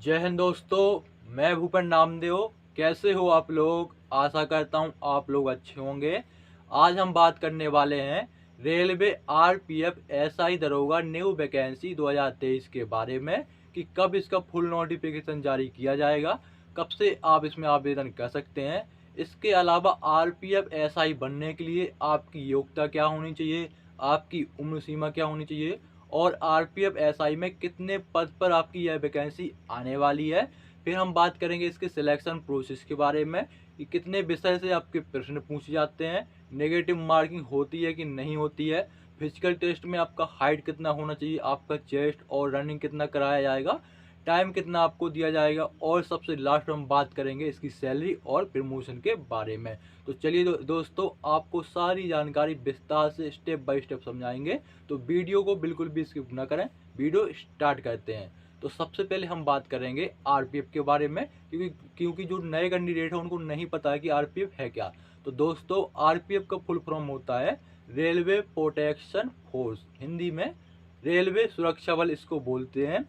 जय हिंद दोस्तों। मैं भूपेन नामदेव। कैसे हो आप लोग? आशा करता हूँ आप लोग अच्छे होंगे। आज हम बात करने वाले हैं रेलवे आरपीएफ एसआई दरोगा न्यू वैकेंसी 2023 के बारे में कि कब इसका फुल नोटिफिकेशन जारी किया जाएगा, कब से आप इसमें आवेदन कर सकते हैं। इसके अलावा आरपीएफ एसआई बनने के लिए आपकी योग्यता क्या होनी चाहिए, आपकी उम्र सीमा क्या होनी चाहिए और आरपीएफ एसआई में कितने पद पर आपकी यह वैकेंसी आने वाली है। फिर हम बात करेंगे इसके सिलेक्शन प्रोसेस के बारे में कि कितने विषय से आपके प्रश्न पूछे जाते हैं, नेगेटिव मार्किंग होती है कि नहीं होती है, फिजिकल टेस्ट में आपका हाइट कितना होना चाहिए, आपका चेस्ट और रनिंग कितना कराया जाएगा, टाइम कितना आपको दिया जाएगा और सबसे लास्ट में हम बात करेंगे इसकी सैलरी और प्रमोशन के बारे में। तो चलिए दोस्तों, आपको सारी जानकारी विस्तार से स्टेप बाय स्टेप समझाएंगे, तो वीडियो को बिल्कुल भी स्किप ना करें। वीडियो स्टार्ट करते हैं। तो सबसे पहले हम बात करेंगे आरपीएफ के बारे में, क्योंकि जो नए कैंडिडेट हैं उनको नहीं पता है कि आरपीएफ है क्या। तो दोस्तों, आरपीएफ का फुल फॉर्म होता है रेलवे प्रोटेक्शन फोर्स, हिंदी में रेलवे सुरक्षा बल इसको बोलते हैं।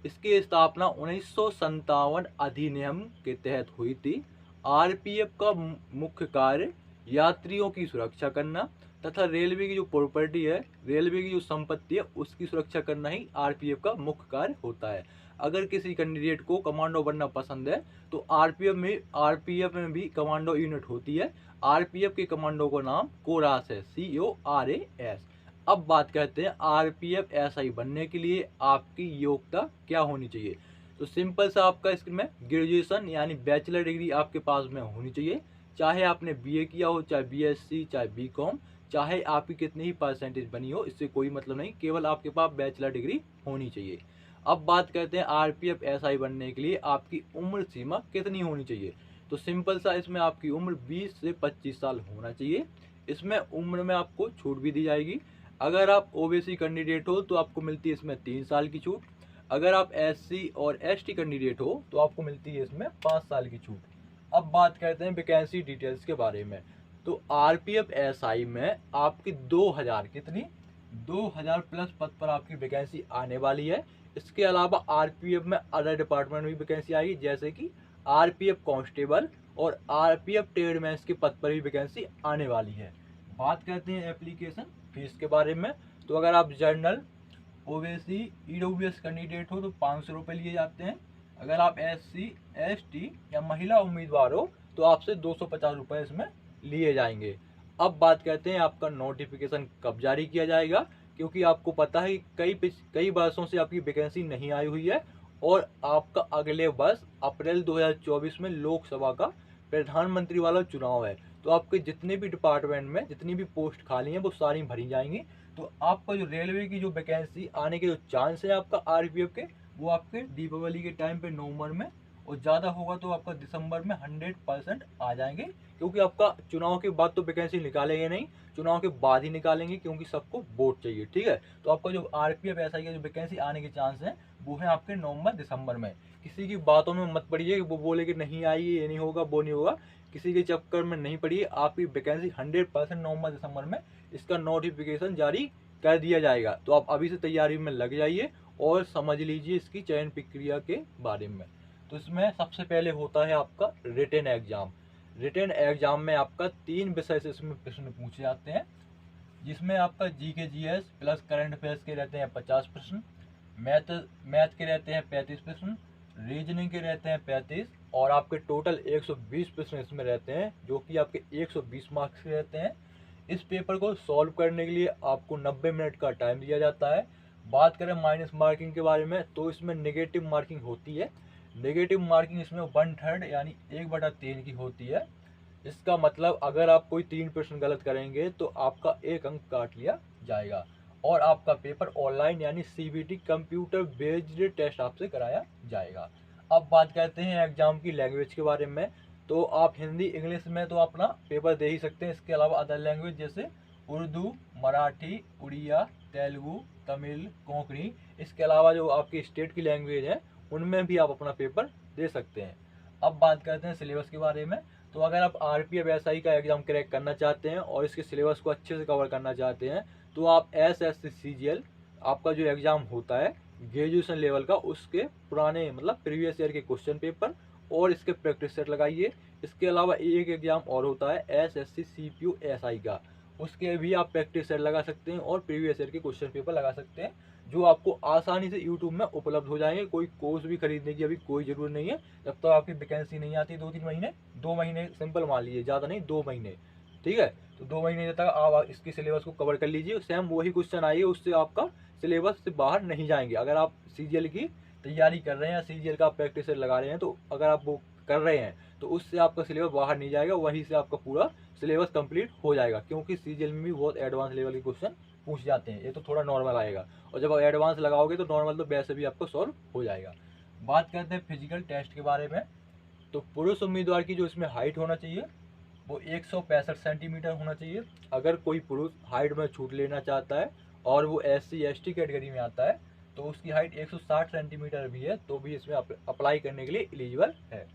इसकी स्थापना 1957 अधिनियम के तहत हुई थी। आरपीएफ का मुख्य कार्य यात्रियों की सुरक्षा करना तथा रेलवे की जो प्रॉपर्टी है, रेलवे की जो संपत्ति है, उसकी सुरक्षा करना ही आरपीएफ का मुख्य कार्य होता है। अगर किसी कैंडिडेट को कमांडो बनना पसंद है तो आरपीएफ में भी कमांडो यूनिट होती है। आरपीएफ के कमांडो का नाम कोरास है, CORAS। अब बात करते हैं आरपीएफ एसआई बनने के लिए आपकी योग्यता क्या होनी चाहिए। तो सिंपल सा आपका इसमें ग्रेजुएशन यानी बैचलर डिग्री आपके पास में होनी चाहिए। चाहे आपने बीए किया हो, चाहे बीएससी, चाहे बीकॉम, चाहे आपकी कितनी ही परसेंटेज बनी हो, इससे कोई मतलब नहीं, केवल आपके पास बैचलर डिग्री होनी चाहिए। अब बात करते हैं आरपीएफ एसआई बनने के लिए आपकी उम्र सीमा कितनी होनी चाहिए। तो सिंपल सा इसमें आपकी उम्र 20 से 25 साल होना चाहिए। इसमें उम्र में आपको छूट भी दी जाएगी। अगर आप ओबीसी कैंडिडेट हो तो आपको मिलती है इसमें 3 साल की छूट। अगर आप एससी और एसटी कैंडिडेट हो तो आपको मिलती है इसमें 5 साल की छूट। अब बात करते हैं वैकेंसी डिटेल्स के बारे में। तो आरपीएफ एसआई में आपकी 2000 कितनी 2000 प्लस पद पर आपकी वैकेंसी आने वाली है। इसके अलावा आरपीएफ में अदर डिपार्टमेंट में भी वैकेंसी आएगी, जैसे कि आरपीएफ कांस्टेबल और आरपीएफ ट्रेडमैन्स के पद पर भी वैकेंसी आने वाली है। बात करते हैं एप्लीकेशन फीस के बारे में। तो अगर आप जनरल, ओबीसी, ईडब्ल्यूएस कैंडिडेट हो तो 500 रुपये लिए जाते हैं। अगर आप एससी, एसटी या महिला उम्मीदवार हो तो आपसे 250 रुपये इसमें लिए जाएंगे। अब बात करते हैं आपका नोटिफिकेशन कब जारी किया जाएगा, क्योंकि आपको पता है कि कई वर्षों से आपकी वैकेंसी नहीं आई हुई है और आपका अगले वर्ष अप्रैल 2024 में लोकसभा का प्रधानमंत्री वाला चुनाव है। तो आपके जितने भी डिपार्टमेंट में जितनी भी पोस्ट खाली हैं वो सारी भरी जाएंगी। तो आपका जो रेलवे की जो वैकेंसी आने के जो चांस है आपका आरपीएफ के, वो आपके दीपावली के टाइम पे नवंबर में, और ज़्यादा होगा तो आपका दिसंबर में 100% आ जाएंगे। क्योंकि आपका चुनाव के बाद तो वैकेंसी निकालेंगे नहीं, चुनाव के बाद ही निकालेंगे, क्योंकि सबको वोट चाहिए। ठीक है, तो आपका जो आरपीएफ एसआई का जो वैकेंसी आने के चांस है वो है आपके नवंबर दिसंबर में। किसी की बातों में मत पड़िए कि वो बोले कि नहीं आई, ये नहीं होगा, वो नहीं होगा। किसी के चक्कर में नहीं पड़िए। आपकी वैकेंसी 100% नवंबर दिसंबर में इसका नोटिफिकेशन जारी कर दिया जाएगा। तो आप अभी से तैयारी में लग जाइए और समझ लीजिए इसकी चयन प्रक्रिया के बारे में। तो इसमें सबसे पहले होता है आपका रिटन एग्जाम। रिटन एग्जाम में आपका 3 विषय से इसमें प्रश्न पूछे जाते हैं, जिसमें आपका GK GS plus current affairs के रहते हैं 50 प्रश्न, मैथ के रहते हैं 35 प्रश्न, रीजनिंग के रहते हैं 35, और आपके टोटल 120 प्रश्न इसमें रहते हैं, जो कि आपके 120 मार्क्स के रहते हैं। इस पेपर को सॉल्व करने के लिए आपको 90 मिनट का टाइम दिया जाता है। बात करें माइनस मार्किंग के बारे में, तो इसमें नेगेटिव मार्किंग होती है। नेगेटिव मार्किंग इसमें 1/3 यानी 1/3 की होती है। इसका मतलब अगर आप कोई 3 प्रश्न गलत करेंगे तो आपका 1 अंक काट लिया जाएगा और आपका पेपर ऑनलाइन यानी सीबीटी कंप्यूटर बेस्ड टेस्ट आपसे कराया जाएगा। अब बात करते हैं एग्जाम की लैंग्वेज के बारे में। तो आप हिंदी इंग्लिश में तो अपना पेपर दे ही सकते हैं। इसके अलावा अदर लैंग्वेज जैसे उर्दू, मराठी, उड़िया, तेलुगु, तमिल, कोंकणी, इसके अलावा जो आपकी स्टेट की लैंग्वेज है उनमें भी आप अपना पेपर दे सकते हैं। अब बात करते हैं सिलेबस के बारे में। तो अगर आप आरपीएफ एसआई का एग्जाम क्रैक करना चाहते हैं और इसके सिलेबस को अच्छे से कवर करना चाहते हैं तो आप SSC CGL आपका जो एग्ज़ाम होता है ग्रेजुएशन लेवल का, उसके पुराने मतलब प्रीवियस ईयर के क्वेश्चन पेपर और इसके प्रैक्टिस सेट लगाइए। इसके अलावा एक एग्ज़ाम और होता है SSC CPU SI का, उसके भी आप प्रैक्टिस सेट लगा सकते हैं और प्रीवियस ईयर के क्वेश्चन पेपर लगा सकते हैं, जो आपको आसानी से यूट्यूब में उपलब्ध हो जाएंगे। कोई कोर्स भी खरीदने की अभी कोई ज़रूरत नहीं है, जब तक आपकी वैकेंसी नहीं आती 2-3 महीने, 2 महीने सिंपल मान लीजिए, ज़्यादा नहीं 2 महीने, ठीक है। तो 2 महीने तक आप इसके सिलेबस को कवर कर लीजिए, सेम वही क्वेश्चन आइए, उससे आपका सिलेबस से बाहर नहीं जाएंगे। अगर आप CGL की तैयारी कर रहे हैं या CGL का प्रैक्टिस लगा रहे हैं, तो अगर आप वो कर रहे हैं तो उससे आपका सिलेबस बाहर नहीं जाएगा, वहीं से आपका पूरा सिलेबस कंप्लीट हो जाएगा। क्योंकि CGL में भी बहुत एडवांस लेवल के क्वेश्चन पूछ जाते हैं, ये तो थोड़ा नॉर्मल आएगा, और जब आप एडवांस लगाओगे तो नॉर्मल तो वैसे भी आपको सॉल्व हो जाएगा। बात करते हैं फिजिकल टेस्ट के बारे में। तो पुरुष उम्मीदवार की जो इसमें हाइट होना चाहिए वो 165 सेंटीमीटर होना चाहिए। अगर कोई पुरुष हाइट में छूट लेना चाहता है और वो SC ST कैटेगरी में आता है तो उसकी हाइट 160 सेंटीमीटर भी है तो भी इसमें अप्लाई करने के लिए एलिजिबल है।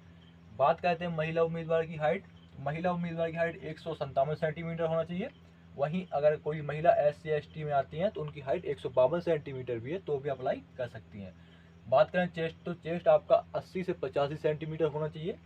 बात करते हैं महिला उम्मीदवार की हाइट। महिला उम्मीदवार की हाइट 157 सेंटीमीटर होना चाहिए। वहीं अगर कोई महिला SC ST में आती हैं तो उनकी हाइट 152 सेंटीमीटर भी है तो भी अप्लाई कर सकती हैं। बात करें चेस्ट, तो चेस्ट आपका 80 से 85 सेंटीमीटर होना चाहिए,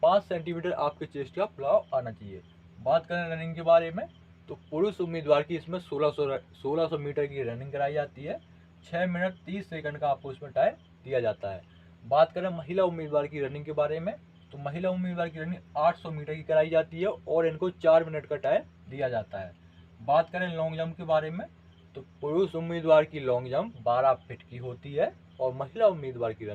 5 सेंटीमीटर आपके चेस्ट का फुलाव आना चाहिए। बात करें रनिंग के बारे में, तो पुरुष उम्मीदवार की इसमें 1600 मीटर की रनिंग कराई जाती है, 6 मिनट 30 सेकंड का आपको इसमें टाइम दिया जाता है। बात करें महिला उम्मीदवार की रनिंग के बारे में, तो महिला उम्मीदवार की रनिंग 800 मीटर की कराई जाती है और इनको 4 मिनट का टाइम दिया जाता है। बात करें लॉन्ग जंप के बारे में, तो पुरुष उम्मीदवार की लॉन्ग जंप 12 फीट की होती है और महिला उम्मीदवार की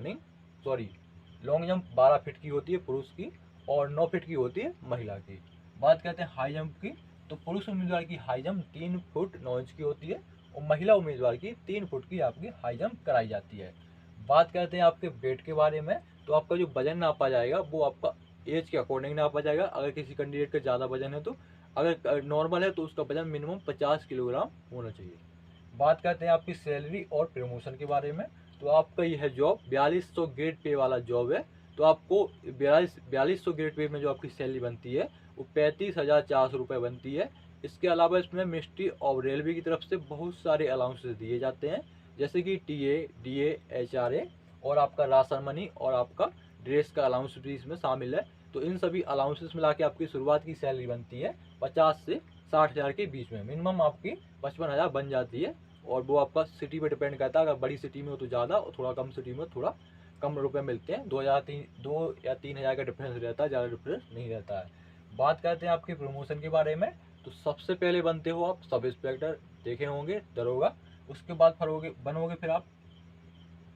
लॉन्ग जंप 12 फीट की होती है पुरुष की और 9 फीट की होती है महिला की। बात करते हैं हाई जंप की, तो पुरुष उम्मीदवार की हाई जंप 3 फुट 9 इंच की होती है और महिला उम्मीदवार की 3 फुट की आपकी हाई जंप कराई जाती है। बात करते हैं आपके वेट के बारे में, तो आपका जो वजन नापा जाएगा वो आपका एज के अकॉर्डिंग नापा जाएगा। अगर किसी कैंडिडेट का ज़्यादा वजन है तो, अगर नॉर्मल है तो उसका वजन मिनिमम 50 किलोग्राम होना चाहिए। बात करते हैं आपकी सैलरी और प्रमोशन के बारे में, तो आपका यह जॉब 4200 ग्रेड पे वाला जॉब है। तो आपको 4200 ग्रेड पे में जो आपकी सैलरी बनती है वो 35,400 रुपये बनती है। इसके अलावा इसमें मिनिस्ट्री और रेलवे की तरफ से बहुत सारे अलाउंसेस दिए जाते हैं, जैसे कि TA DA HRA और आपका राशन मनी और आपका ड्रेस का अलाउंस भी इसमें शामिल है। तो इन सभी अलाउंसेस मिला के आपकी शुरुआत की सैलरी बनती है 50 से 60,000 के बीच में। मिनिमम आपकी 55,000 बन जाती है और वो आपका सिटी पे डिपेंड करता है। अगर बड़ी सिटी में हो तो ज़्यादा और थोड़ा कम सिटी में थोड़ा कम रुपए मिलते हैं। 2 या 3,000 का डिफरेंस रहता है, ज़्यादा डिफरेंस नहीं रहता है। बात करते हैं आपके प्रमोशन के बारे में, तो सबसे पहले बनते हो आप सब इंस्पेक्टर, देखे होंगे दरोगा। उसके बाद बनोगे फिर आप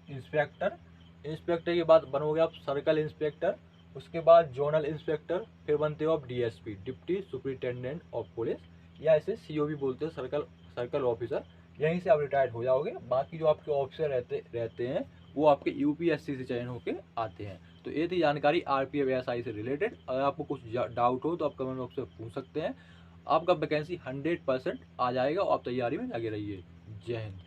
इंस्पेक्टर। इंस्पेक्टर के बाद बनोगे आप सर्कल इंस्पेक्टर। उसके बाद जोनल इंस्पेक्टर। फिर बनते हो आप DSP, deputy superintendent of police, या इसे CO भी बोलते हैं, सर्कल ऑफिसर। यहीं से आप रिटायर्ड हो जाओगे। बाकी जो आपके ऑफिसर रहते हैं वो आपके UPSC से चयन होकर आते हैं। तो ये थी जानकारी RPF SI से रिलेटेड। अगर आपको कुछ डाउट हो तो आप कमेंट बॉक्स में पूछ सकते हैं। आपका वैकेंसी 100% आ जाएगा और आप तैयारी में लगे रहिए। जय हिंद।